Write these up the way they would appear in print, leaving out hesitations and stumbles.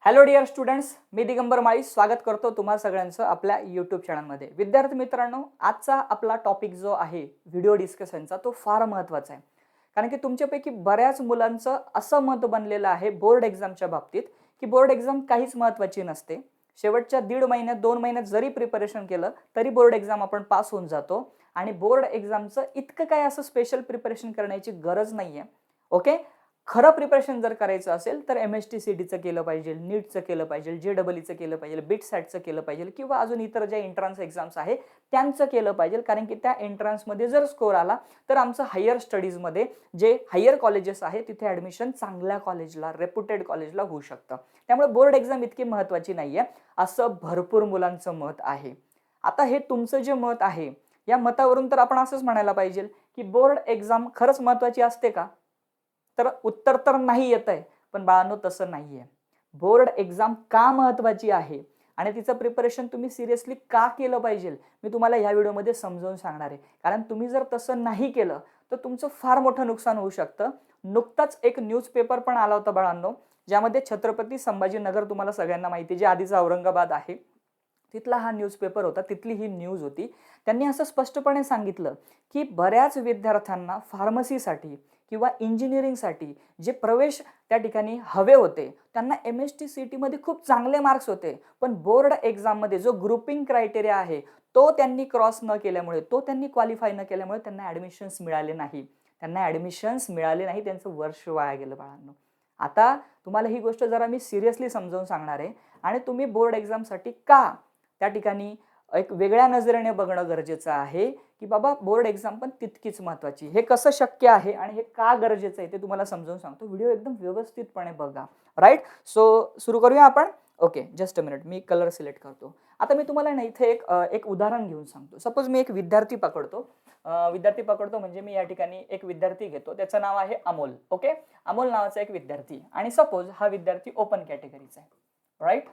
Hello dear students, मी दिगंबर माळी स्वागत करतो तुम्हा सगळ्यांचं आपल्या यूट्यूब चॅनलमध्ये. विद्यार्थी मित्रांनो, आजचा आपला टॉपिक जो आहे व्हिडिओ डिस्कशनचा तो फार महत्त्वाचा आहे. कारण की तुमच्यापैकी बऱ्याच मुलांचं असं मत बनलेलं आहे बोर्ड एक्झामच्या बाबतीत की बोर्ड एक्झाम काहीच महत्त्वाची नसते. शेवटच्या 1.5 महिन्यात 2 महिन्यात जरी प्रिपरेशन केलं तरी बोर्ड एक्झाम आपण पास होऊन जातो आणि बोर्ड एक्झामचं इतकं काय असं स्पेशल प्रिपरेशन करण्याची गरज नाहीये. ओके, खरं प्रिपरेशन जर करायचं असेल तर MSTCDचं केलं पाहिजे, नीटचं केलं पाहिजे, JEEचं केलं पाहिजे, बिट सॅटचं केलं पाहिजे किंवा अजून इतर ज्या एंट्रन्स एक्झाम्स आहे त्यांचं केलं पाहिजे. कारण की त्या एंट्रन्समध्ये जर स्कोर आला तर आमचं हायर स्टडीजमध्ये जे हायर कॉलेजेस आहे तिथे ॲडमिशन चांगल्या कॉलेजला, रेप्युटेड कॉलेजला होऊ शकतं. त्यामुळे बोर्ड एक्झाम इतकी महत्त्वाची नाहीये असं भरपूर मुलांचं मत आहे. आता हे तुमचं जे मत आहे या मतावरून तर आपण असंच म्हणायला पाहिजे की बोर्ड एक्झाम खरंच महत्त्वाची असते का? तर उत्तर तर नाही येत आहे, पण बाळांनो तसं नाहीये. बोर्ड एक्झाम का महत्त्वाची आहे आणि तिचं प्रिपरेशन तुम्ही सिरियसली का केलं पाहिजे मी तुम्हाला ह्या व्हिडिओमध्ये समजावून सांगणार आहे. कारण तुम्ही जर तसं नाही केलं तर तुमचं फार मोठं नुकसान होऊ शकतं. नुकताच एक न्यूजपेपर पण आला होता बाळांनो, ज्यामध्ये छत्रपती संभाजीनगर तुम्हाला सगळ्यांना माहिती जे आधीचं औरंगाबाद आहे तिथला हा न्यूजपेपर होता, तिथली ही न्यूज होती. त्यांनी असं स्पष्टपणे सांगितलं की बऱ्याच विद्यार्थ्यांना फार्मसीसाठी किंवा इंजिनिअरिंगसाठी जे प्रवेश त्या ठिकाणी हवे होते त्यांना MSTCT मध्ये खूप चांगले मार्क्स होते, पण बोर्ड एक्झाममध्ये जो ग्रुपिंग क्रायटेरिया आहे तो त्यांनी क्रॉस न केल्यामुळे, तो त्यांनी क्वालिफाय न केल्यामुळे त्यांना ॲडमिशन्स मिळाले नाही. त्यांचं वर्ष वाया गेलं बाळांनो. आता तुम्हाला ही गोष्ट जरा मी सिरियसली समजावून सांगणार आहे आणि तुम्ही बोर्ड एक्झामसाठी का त्या ठिकाणी एक वेगळ्या नजरेने बघणं गरजेचं आहे की बाबा बोर्ड एक्झाम पण तितकीच महत्त्वाची. हे कसं शक्य आहे आणि हे का गरजेचं आहे ते तुम्हाला समजावून सांगतो. व्हिडिओ एकदम व्यवस्थितपणे बघा. राईट, सो सुरू करूया आपण. Okay, just a minute, me colour select करतो. आता मी तुम्हाला ना इथे एक उदाहरण घेऊन सांगतो. सपोज मी एक विद्यार्थी पकडतो म्हणजे मी या ठिकाणी एक विद्यार्थी घेतो, त्याचं नाव आहे अमोल. ओके, अमोल नावाचा एक विद्यार्थी आणि सपोज हा विद्यार्थी ओपन कॅटेगरीचा आहे. राईट,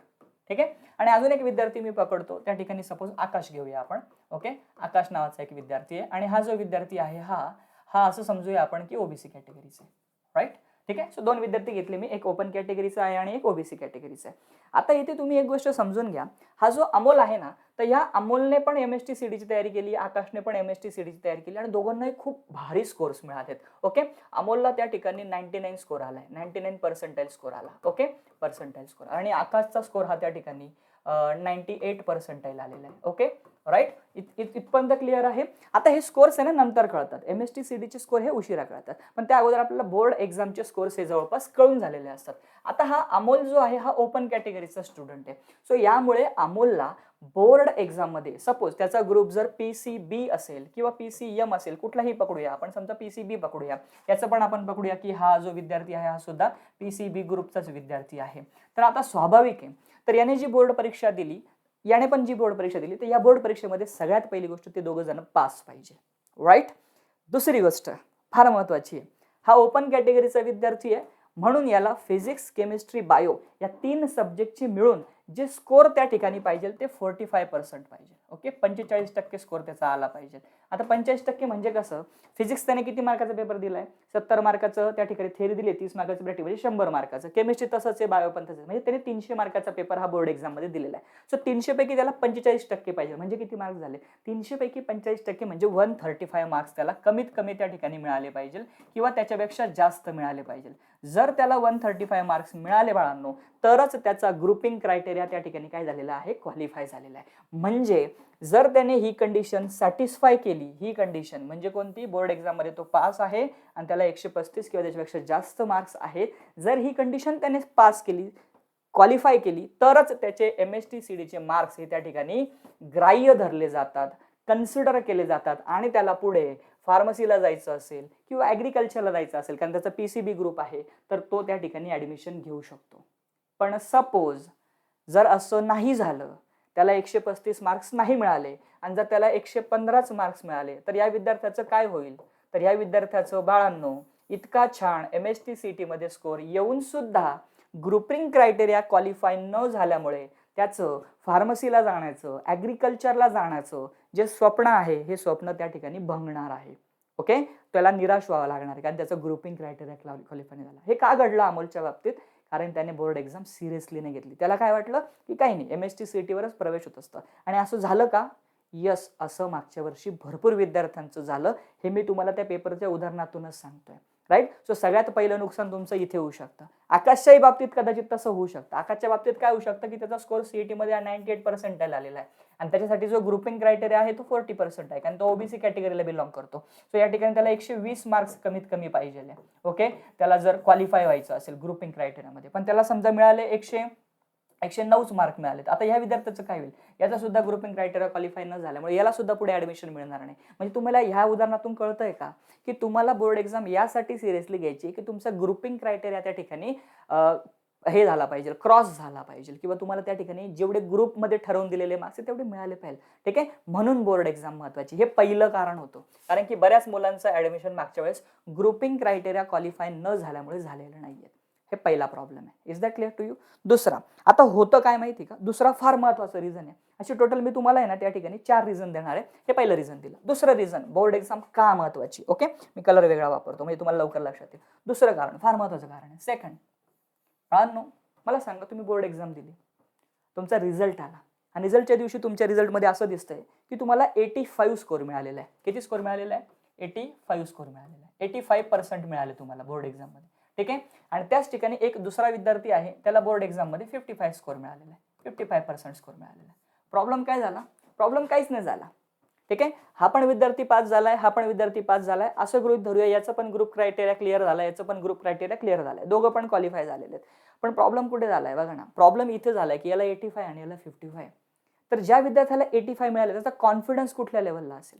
ठीक आहे. आणि अजून एक विद्यार्थी मी पकडतो, त्या ठिकाणी सपोज आकाश घेऊया आपण. ओके, आकाश नावाचा एक विद्यार्थी आहे आणि हा जो विद्यार्थी आहे हा असं समजूया आपण की ओबीसी कॅटेगरीचा आहे. राईट, ठीक आहे. सो 2 विद्यार्थी घेतले मी, एक ओपन कॅटेगरीचा आहे आणि एक ओबीसी कॅटेगरीचा आहे. आता इथे तुम्ही एक गोष्ट समजून घ्या, हा जो अमोल आहे ना, तर या अमोलने पण MSTCDची तयारी केली, आकाशने पण MSTCDची तयारी केली आणि दोघांनाही खूप भारी स्कोर्स मिळालेत. ओके, अमोलला त्या ठिकाणी 99 स्कोर आलाय, 99 पर्सेंटाईल स्कोर आला. Okay, percentile score. आणि आकाशचा स्कोर हा त्या ठिकाणी 98 पर्सेंटाईल आलेला आहे. ओके, राईट, इथपर्यंत क्लिअर आहे. आता हे स्कोर्स आहे ना नंतर कळतात, MSTCDचे स्कोर हे उशिरा कळतात, पण त्या अगोदर आपल्याला बोर्ड एक्झामचे स्कोर्स हे जवळपास कळून झालेले असतात. आता हा अमोल जो आहे हा ओपन कॅटेगरीचा स्टुडंट आहे. सो यामुळे अमोलला बोर्ड एक्झाम मध्ये सपोज त्याचा ग्रुप जर PCB असेल किंवा PCM असेल, कुठलाही पकडूया आपण, समजा PCB पकडूया, याचं पण आपण पकडूया की हा जो विद्यार्थी आहे हा सुद्धा PCB ग्रुपचाच विद्यार्थी आहे. तर आता स्वाभाविक आहे, तर याने जी बोर्ड परीक्षा दिली, याने पण जी बोर्ड परीक्षा दिली, तर या बोर्ड परीक्षेमध्ये सगळ्यात पहिली गोष्ट ते दोघं जण पास पाहिजे. राईट, दुसरी गोष्ट फार महत्वाची आहे, हा ओपन कॅटेगरीचा विद्यार्थी आहे म्हणून याला फिजिक्स, केमिस्ट्री, बायो या 3 सब्जेक्टची मिळून जे स्कोर त्या ठिकाणी पाहिजे ते 45% पाहिजे. ओके, 45% स्कोर त्याचा आला पाहिजे. आता 45% म्हणजे कसं, फिजिक्स त्याने किती मार्काचा पेपर दिलाय, 70 मार्काचं त्या ठिकाणी थेअरी दिली, 30 मार्काचं प्रॅक्टिकल म्हणजे 100 मार्काचं. केमिस्ट्री तसंच आहे, बायो पण तसंच, म्हणजे त्याने 300 मार्काचा पेपर हा बोर्ड एक्झाम मध्ये दिलेला आहे. सो 300 पैकी त्याला 45% पाहिजे, म्हणजे किती मार्क्स झाले, 300 पैकी 45% म्हणजे 135 मार्क्स त्याला कमीत कमी त्या ठिकाणी मिळाले पाहिजे किंवा त्याच्यापेक्षा जास्त मिळाले पाहिजे. जर त्याला 135 मार्क्स मिळाले बाळांनो, तरच त्याचा ग्रुपिंग क्रायटेरिया त्या ठिकाणी काय झालेला आहे, क्वालिफाय झालेला आहे. म्हणजे जर त्याने ही कंडिशन सॅटिस्फाय केली, ही कंडिशन म्हणजे कोणती, बोर्ड एक्झाम मध्ये तो पास आहे आणि त्याला 135 किंवा त्याच्यापेक्षा जास्त मार्क्स आहेत, जर ही कंडिशन त्याने पास केली, क्वालिफाय केली, तरच त्याचे MSTCDचे मार्क्स हे त्या ठिकाणी ग्राह्य धरले जातात, कन्सिडर केले जातात आणि त्याला पुढे फार्मसीला जायचं असेल किंवा ॲग्रिकल्चरला जायचं असेल, कारण त्याचा PCB ग्रुप आहे, तर तो त्या ठिकाणी ॲडमिशन घेऊ शकतो. पण सपोज जर असं नाही झालं, त्याला 135 मार्क्स नाही मिळाले आणि जर त्याला 115च मार्क्स मिळाले, तर या विद्यार्थ्याचं काय होईल, तर या विद्यार्थ्याचं बाळांनो इतका छान MSTCT मध्ये स्कोर येऊन सुद्धा ग्रुपिंग क्रायटेरिया क्वालिफाय न झाल्यामुळे त्याचं फार्मसीला जाण्याचं, ॲग्रिकल्चरला जाण्याचं जे स्वप्न आहे हे स्वप्न त्या ठिकाणी भंगणार आहे. ओके, त्याला निराश व्हावं लागणार आहे कारण त्याचं ग्रुपिंग क्रायटेरिया क्वालिफाय नाही झाला. हे का घडलं अमोलच्या बाबतीत, कारण त्याने बोर्ड एक्झाम सिरियसली नाही घेतली. त्याला काय वाटलं की काही नाही, MST CET वरच प्रवेश होत असतं. आणि असं झालं का? यस, असं मागच्या वर्षी भरपूर विद्यार्थ्यांचं झालं. हे मी तुम्हाला त्या पेपरच्या उदाहरणातूनच सांगतोय. राईट. सो सगळ्यात पहिलं नुकसान तुमचं इथे होऊ शकतं. आकाशच्याही बाबतीत कदाचित तसं होऊ शकतं. आकाशच्या बाबतीत काय होऊ शकतं की त्याचा स्कोर CET मध्ये 98% आलेला आहे आणि त्याच्यासाठी जो ग्रुपिंग क्रायटेरिया आहे तो 40% आहे, कारण तो ओबीसी कॅटेगरीला बिलॉंग करतो. सो या ठिकाणी त्याला 120 मार्क्स कमीत कमी पाहिजे. ओके, त्याला जर क्वालिफाय व्हायचं असेल ग्रुपिंग क्रायटेरियामध्ये, पण त्याला समजा मिळाले 109 मार्क मिळालेत. आता ह्या विद्यार्थ्याचं काय होईल? याचा सुद्धा ग्रुपिंग क्रायटेरिया क्वालिफाय न झाल्यामुळे याला सुद्धा पुढे ऍडमिशन मिळणार नाही. म्हणजे तुम्हाला ह्या उदाहरणातून कळतंय का की तुम्हाला बोर्ड एक्झाम यासाठी सिरियसली घ्यायची की तुमचा ग्रुपिंग क्रायटेरिया त्या ठिकाणी हे झाला पाहिजे, क्रॉस झाला पाहिजे, किंवा तुम्हाला त्या ठिकाणी जेवढे ग्रुपमध्ये ठरवून दिलेले मार्क्स तेवढे मिळाले पाहिजे. ठीक आहे, म्हणून बोर्ड एक्झाम महत्वाची. हे पहिलं कारण होतं, कारण की बऱ्याच मुलांचं ऍडमिशन मागच्या वेळेस ग्रुपिंग क्रायटेरिया क्वालिफाय न झाल्यामुळे झालेलं नाहीये. हे पहिला प्रॉब्लेम आहे. Is that clear to you? दुसरा, आता होतं काय माहिती का, दुसरा फार महत्वाचा रिझन आहे. अशी टोटल मी तुम्हाला आहे ना त्या ठिकाणी 4 रिझन देणार आहे. हे पहिलं रिझन दिलं. दुसरं रिझन, बोर्ड एक्झाम का महत्वाची. ओके, मी कलर वेगळा वापरतो म्हणजे तुम्हाला लवकर लक्षात येईल. दुसरं कारण, फार महत्वाचं कारण आहे. सेकंड, मला सांगा, तुम्ही बोर्ड एक्झाम दिली, तुमचा रिझल्ट आला आणि रिझल्टच्या दिवशी तुमच्या रिझल्टमध्ये असं दिसतंय की तुम्हाला 85 स्कोर मिळालेला आहे. किती स्कोर मिळालेला आहे? 85 स्कोर मिळालेला आहे. 85% मिळाले तुम्हाला बोर्ड एक्झाममध्ये. ठीक आहे, आणि त्याच ठिकाणी एक दुसरा विद्यार्थी आहे, त्याला बोर्ड एक्झाममध्ये 55 स्कोर मिळालेला आहे. 55% स्कोर मिळालेला आहे. प्रॉब्लेम काय झाला? प्रॉब्लेम काहीच नाही झाला. ठीक आहे, हा पण विद्यार्थी पास झालाय, हा पण विद्यार्थी पास झालाय, असं गृहीत धरूया. याचं पण ग्रुप क्रायटेरिया क्लिअर झालाय, याचं पण ग्रुप क्रायटेरिया क्लिअर झालाय, दोघं पण क्वालिफाय झालेले आहेत. पण प्रॉब्लेम कुठे झालाय बघा ना, प्रॉब्लेम इथे झालाय की याला 85 आणि याला 55. तर ज्या विद्यार्थ्याला 85 मिळाले त्याचा कॉन्फिडन्स कुठल्या लेवलला असेल,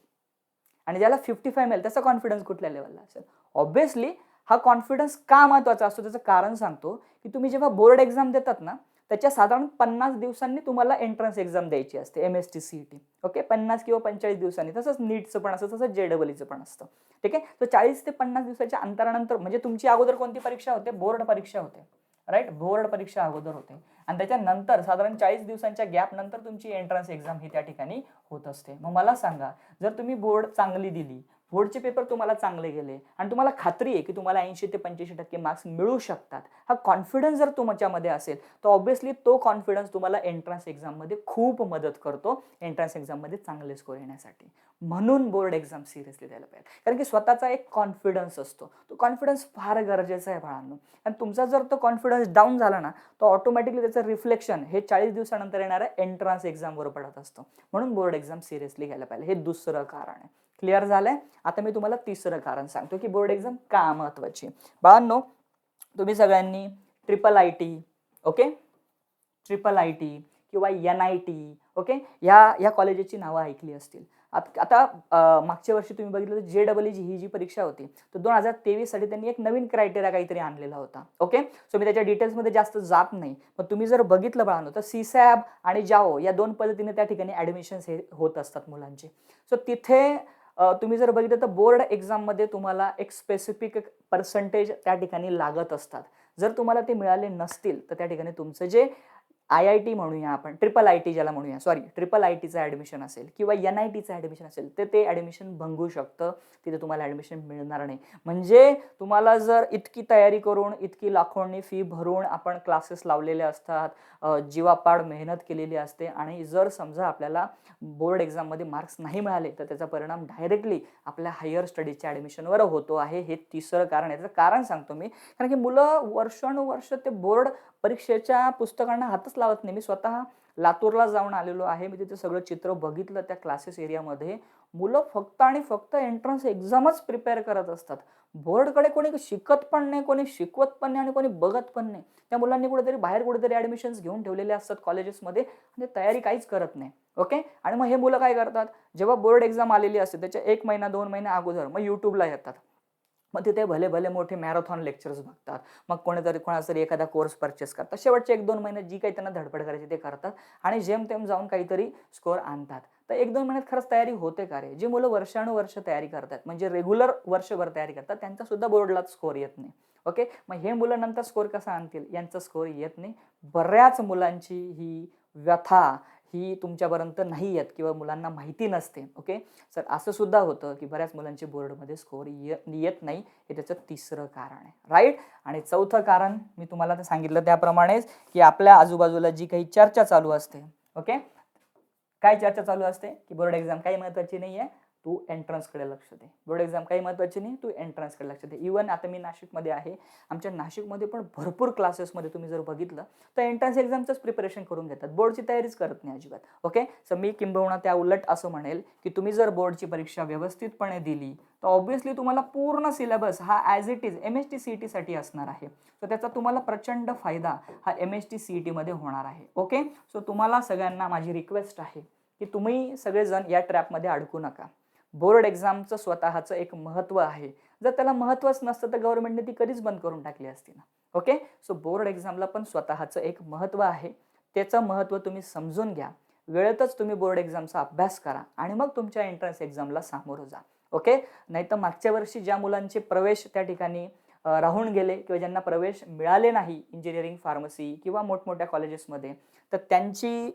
आणि ज्याला 55 मिळेल त्याचा कॉन्फिडन्स कुठल्या लेवलला असेल? ऑब्व्हियसली हा कॉन्फिडन्स का महत्वाचा असतो त्याचं कारण सांगतो की तुम्ही जेव्हा बोर्ड एक्झाम देतात ना, त्याच्या साधारण 50 दिवसांनी तुम्हाला एंट्रन्स एक्झाम द्यायची असते, MST CET. ओके, 50 किंवा 45 दिवसांनी. तसंच नीटचं पण असतं, तसंच JEEचं पण असतं. ठीक आहे, तर 40 ते 50 दिवसाच्या अंतरानंतर, म्हणजे तुमची अगोदर कोणती परीक्षा होते? बोर्ड परीक्षा होते. राईट, बोर्ड परीक्षा अगोदर होते आणि त्याच्यानंतर साधारण 40 दिवसांच्या गॅप नंतर तुमची एंट्रन्स एक्झाम ही त्या ठिकाणी होत असते. मग मला सांगा, जर तुम्ही बोर्ड चांगली दिली, बोर्डचे पेपर तुम्हाला चांगले गेले आणि तुम्हाला खात्री आहे की तुम्हाला 80 ते 85% मार्क्स मिळू शकतात, हा कॉन्फिडन्स जर तुमच्यामध्ये असेल तर ऑब्व्हियसली तो कॉन्फिडन्स तुम्हाला एंट्रन्स एक्झाममध्ये खूप मदत करतो, एंट्रन्स एक्झाममध्ये चांगले स्कोर येण्यासाठी. म्हणून बोर्ड एक्झाम सिरियसली द्यायला पाहिजे, कारण की स्वतःचा एक कॉन्फिडन्स असतो, तो कॉन्फिडन्स फार गरजेचा आहे बाळांनो. आणि तुमचा जर तो कॉन्फिडन्स डाऊन झाला ना, तर ऑटोमॅटिकली त्याचं रिफ्लेक्शन हे 40 दिवसानंतर येणाऱ्या एंट्रन्स एक्झामवर पडत असतं. म्हणून बोर्ड एक्झाम सिरियसली घ्यायला पाहिजे. हे दुसरं कारण आहे. क्लिअर झालंय? आता मी तुम्हाला तिसरं कारण सांगतो की बोर्ड एक्झाम का महत्वाची. बाळांनो, तुम्ही सगळ्यांनी IIIT, ओके, IIIT किंवा NIT, ओके, या कॉलेजेसची नावं ऐकली असतील. आता मागच्या वर्षी तुम्ही बघितलं तर JEE ही जी परीक्षा होती, तर 2023 साठी त्यांनी एक नवीन क्रायटेरिया काहीतरी आणलेला होता. ओके, सो मी त्याच्या डिटेल्समध्ये जास्त जात नाही, पण तुम्ही जर बघितलं बाळांनो तर CSAB आणि JAO या 2 पद्धतीने त्या ठिकाणी ऍडमिशन्स हे होत असतात मुलांचे. सो तिथे तुम्ही जर बघितलं तर बोर्ड एक्झाम मध्ये तुम्हाला एक स्पेसिफिक पर्सेंटेज त्या ठिकाणी लागत असतात. जर तुम्हाला ते मिळाले नसतील तर त्या ठिकाणी तुमचं जे IIT म्हणूया आपण, IIIT ज्याला म्हणूया, सॉरी, IIITचं ऍडमिशन असेल किंवा NITचं ऍडमिशन असेल तर ते ऍडमिशन भंगू शकतं, तिथे तुम्हाला ऍडमिशन मिळणार नाही. म्हणजे तुम्हाला जर इतकी तयारी करून, इतकी लाखोंनी फी भरून आपण क्लासेस लावलेले असतात, जीवापाड मेहनत केलेली असते, आणि जर समजा आपल्याला बोर्ड एक्झाममध्ये मार्क्स नाही मिळाले तर त्याचा परिणाम डायरेक्टली आपल्या हायर स्टडीजच्या ऍडमिशनवर होतो आहे. हे तिसरं कारण आहे. त्याचं कारण सांगतो मी, कारण की मुलं वर्षानुवर्ष ते बोर्ड परीक्षेच्या पुस्तकांना हातच लावत नाही. मी स्वतः लातूरला जाऊन आलेलो आहे, मी तिथे सगळं चित्र बघितलं. त्या क्लासेस एरियामध्ये मुलं फक्त आणि फक्त एंट्रन्स एक्झामच प्रिपेअर करत असतात. बोर्डकडे कोणी शिकत पण नाही, कोणी शिकवत पण नाही आणि कोणी बघत पण नाही. त्या मुलांनी कुठेतरी बाहेर कुठेतरी ऍडमिशन्स घेऊन ठेवलेले असतात कॉलेजेसमध्ये आणि तयारी काहीच करत नाही. ओके, आणि मग हे मुलं काय करतात, जेव्हा बोर्ड एक्झाम आलेली असते त्याच्या 1 महिना 2 महिने अगोदर मग युट्यूबला येतात. मग तिथे भले भले मोठे मॅरेथॉन लेक्चर्स बघतात, मग कोणाचा तरी एखादा कोर्स परचेस करतात. शेवटचे 1-2 महिने जी काही त्यांना धडपड करायची ते करतात आणि जेमतेम जाऊन काहीतरी स्कोर आणतात. तर 1-2 महिन्यात खरंच तयारी होते का रे? जी मुलं वर्षानुवर्ष तयारी करतात, म्हणजे रेग्युलर वर्षभर तयारी करतात, त्यांचा सुद्धा बोर्डलाच स्कोर येत नाही. ओके, मग हे मुलं नंतर स्कोर कसा आणतील? यांचा स्कोर येत नाही. बऱ्याच मुलांची ही व्यथा, ही तुमच्यापर्यंत नाही येत किंवा मुलांना माहिती नसते. ओके, सर असं सुद्धा होतं की बऱ्याच मुलांचे बोर्डमध्ये स्कोअर येत नाही, हे त्याचं तिसरं कारण आहे. राईट. आणि चौथं कारण मी तुम्हाला ते सांगितलं त्याप्रमाणेच की आपल्या आजूबाजूला जी काही चर्चा चालू असते. ओके, काय चर्चा चालू असते की बोर्ड एक्झाम काही महत्वाची नाही आहे, तू एंट्रन्सकडे लक्ष दे. बोर्ड एक्झाम काही महत्वाची नाही, तू एंट्रन्सकडे लक्ष दे. इव्हन आता मी नाशिकमध्ये आहे, आमच्या नाशिकमध्ये पण भरपूर क्लासेसमध्ये तुम्ही जर बघितलं तर एंट्रन्स एक्झामचंच प्रिपरेशन करून घेतात, बोर्डची तयारीच करत नाही अजिबात. ओके, सो मी किंबहुना त्या उलट असं म्हणेल की तुम्ही जर बोर्डची परीक्षा व्यवस्थितपणे दिली तर ऑब्व्हियसली तुम्हाला पूर्ण सिलेबस हा as it is MST CET साठी असणार आहे. तर त्याचा तुम्हाला प्रचंड फायदा हा MST CET मध्ये होणार आहे. ओके, सो तुम्हाला सगळ्यांना माझी रिक्वेस्ट आहे की तुम्ही सगळेजण या ट्रॅपमध्ये अडकू नका. बोर्ड एक्झामचं स्वतःचं एक महत्त्व आहे. जर त्याला महत्त्वच नसतं तर गव्हर्नमेंटने ती कधीच बंद करून टाकली असती ना. ओके, सो बोर्ड एक्झामला पण स्वतःचं एक महत्त्व आहे. त्याचं महत्त्व तुम्ही समजून घ्या. वेळेतच तुम्ही बोर्ड एक्झामचा अभ्यास करा आणि मग तुमच्या एंट्रन्स एक्झामला सामोरं जा. ओके, नाही तर मागच्या वर्षी ज्या मुलांचे प्रवेश त्या ठिकाणी राहून गेले किंवा ज्यांना प्रवेश मिळाले नाही इंजिनिअरिंग, फार्मसी किंवा मोठमोठ्या कॉलेजेसमध्ये, तर त्यांची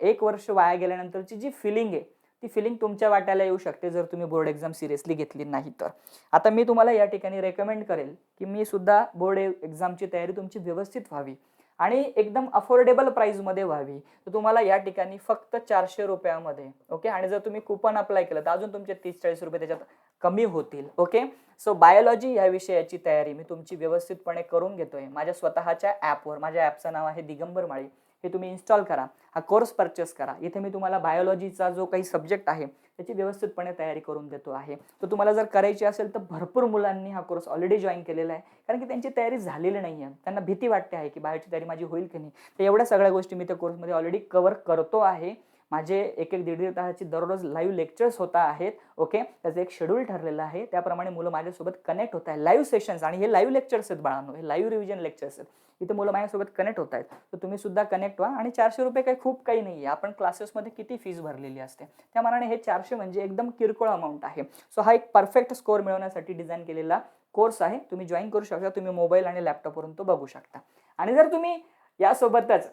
1 वर्ष वाया गेल्यानंतरची जी फिलिंग आहे ती फिलिंग तुमच्या वाट्याला येऊ शकते जर तुम्ही बोर्ड एक्झाम सिरियसली घेतली नाही तर. आता मी तुम्हाला या ठिकाणी रेकमेंड करेल की मी सुद्धा बोर्ड एक्झामची तयारी तुमची व्यवस्थित व्हावी आणि एकदम अफोर्डेबल प्राइसमध्ये व्हावी. तर तुम्हाला या ठिकाणी फक्त 400 रुपयामध्ये. ओके, आणि जर तुम्ही कुपन अप्लाय केलं तर अजून तुमचे 30-40 रुपये त्याच्यात कमी होतील. ओके, सो बायोलॉजी या विषयाची तयारी मी तुमची व्यवस्थितपणे करून घेतोय माझ्या स्वतःच्या ॲपवर. माझ्या ॲपचं नाव आहे दिगंबर माळी. हे तुम्ही इन्स्टॉल करा, हा कोर्स परचेस करा. इथे मी तुम्हाला बायोलॉजीचा जो काही सब्जेक्ट आहे त्याची व्यवस्थितपणे तयारी करून देतो आहे. तर तुम्हाला जर करायची असेल तर भरपूर मुलांनी हा कोर्स ऑलरेडी जॉईन केलेला आहे, कारण की त्यांची तयारी झालेली नाही आहे. त्यांना भीती वाटते आहे की बायोची तयारी माझी होईल की नाही. तर एवढ्या सगळ्या गोष्टी मी त्या कोर्समध्ये ऑलरेडी कव्हर करतो आहे. माझे 1-1, 1.5 तासाची दररोज लाईव्ह लेक्चर्स होत आहेत. ओके, त्याचं एक शेड्यूल ठरलेलं आहे, त्याप्रमाणे मुलं माझ्यासोबत कनेक्ट होत आहे. लाईव्ह सेशन्स, आणि हे लाईव्ह लेक्चर्स आहेत बाळांनो, हे लाईव्ह रिव्हिजन लेक्चर्स आहेत. इथे मुलं माझ्यासोबत कनेक्ट होत आहेत. तर तुम्ही सुद्धा कनेक्ट व्हा. आणि 400 रुपये काही खूप काही नाही आहे. आपण क्लासेसमध्ये किती फीस भरलेली असते, त्या मानाने हे 400 म्हणजे एकदम किरकोळ अमाऊंट आहे. सो हा एक परफेक्ट स्कोअर मिळवण्यासाठी डिझाईन केलेला कोर्स आहे. तुम्ही जॉईन करू शकता. तुम्ही मोबाईल आणि लॅपटॉपवरून तो बघू शकता. आणि जर तुम्ही यासोबतच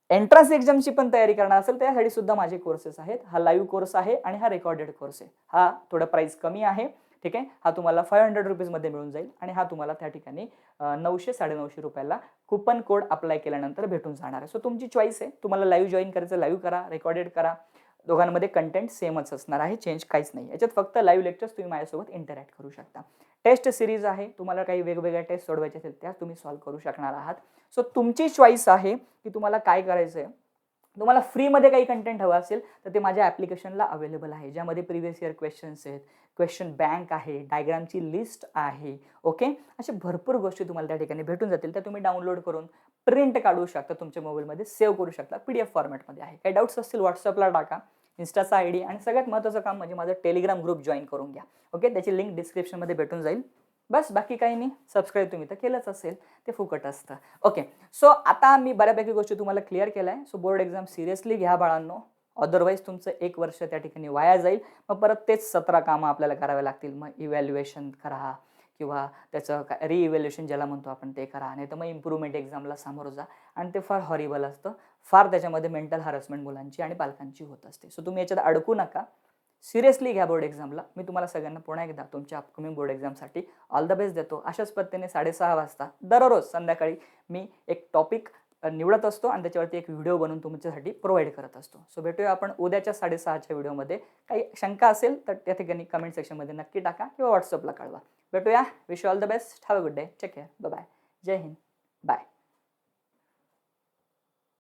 एंट्रन्स एक्झामची पण तयारी करणार असेल तर यासाठी सुद्धा माझे कोर्सेस आहेत. हा लाईव्ह कोर्स आहे आणि हा रेकॉर्डेड कोर्स आहे. हा थोडा प्राइस कमी आहे. ठीक आहे, हा तुम्हाला 500 रुपीजमध्ये मिळून जाईल आणि हा तुम्हाला त्या ठिकाणी 900-950 रुपयाला कुपन कोड अप्लाय केल्यानंतर भेटून जाणार आहे. सो तुमची चॉईस आहे, तुम्हाला लाईव्ह जॉईन करायचं लाईव्ह करा, रेकॉर्डेड करा. दोघांमध्ये कंटेंट सेमच असणार आहे, चेंज काहीच नाही. याच्यात फक्त लाईव्ह लेक्चर्स तुम्ही माझ्यासोबत इंटरॅक्ट करू शकता. टेस्ट सिरीज आहे, तुम्हाला काही वेगवेगळ्या टेस्ट सोडवायचे असेल त्या तुम्ही सॉल्व्ह करू शकणार आहात. सो तुमची चॉईस आहे की तुम्हाला काय करायचं आहे. तुम्हाला फ्रीमध्ये काही कंटेंट हवं असेल तर ते माझ्या ॲप्लिकेशनला अवेलेबल आहे, ज्यामध्ये प्रिव्हियस इयर क्वेश्चन्स आहेत, क्वेश्चन बँक आहे, डायग्रामची लिस्ट आहे. ओके, अशा भरपूर गोष्टी तुम्हाला त्या ठिकाणी भेटून जातील. त्या तुम्ही डाउनलोड करून प्रिंट काढू शकता, तुमच्या मोबाईलमध्ये सेव्ह करू शकता. PDF फॉर्मॅटमध्ये आहे. काही डाऊट्स असतील व्हॉट्सअपला टाका, इन्स्टाचा ID, आणि सगळ्यात महत्त्वाचं काम म्हणजे माझं टेलिग्राम ग्रुप जॉईन करून घ्या. ओके, त्याची लिंक डिस्क्रिप्शनमध्ये भेटून जाईल. बस बाकी काही नाही. सबस्क्राईब तुम्ही तर केलंच असेल, ते फुकट असतं. ओके, सो आता मी बऱ्यापैकी गोष्टी तुम्हाला क्लिअर केल्या आहे. सो बोर्ड एक्झाम सिरियसली घ्या बाळांनो, अदरवाईज तुमचं 1 वर्ष त्या ठिकाणी वाया जाईल. मग परत तेच 17 कामं आपल्याला करावे लागतील. मग इव्हॅल्युएशन करा किंवा त्याचं काय रिइव्हॅल्युएशन ज्याला म्हणतो आपण ते करा, नाही तर मग इम्प्रूव्हमेंट एक्झामला सामोरं जा. आणि ते फार हॉरिबल असतं. फार त्याच्यामध्ये मेंटल हॅरसमेंट मुलांची आणि पालकांची होत असते. सो तुम्ही याच्यात अडकू नका. सिरियसली घ्या बोर्ड एक्झामला. मी तुम्हाला सगळ्यांना पुन्हा एकदा तुमच्या अपकमिंग बोर्ड एक्झामसाठी ऑल द बेस्ट देतो. अशाच पद्धतीने 6:30 वाजता दररोज संध्याकाळी मी एक टॉपिक निवडत असतो आणि त्याच्यावरती एक व्हिडिओ बनवून तुमच्यासाठी प्रोव्हाइड करत असतो. सो भेटूया आपण उद्याच्या 6:30च्या व्हिडिओमध्ये. काही शंका असेल तर त्या ठिकाणी कमेंट सेक्शनमध्ये नक्की टाका किंवा व्हॉट्सअपला कळवा. भेटूया. Wish you all the best. Have a good day. Take care. Bye bye. Jai Hind. Bye.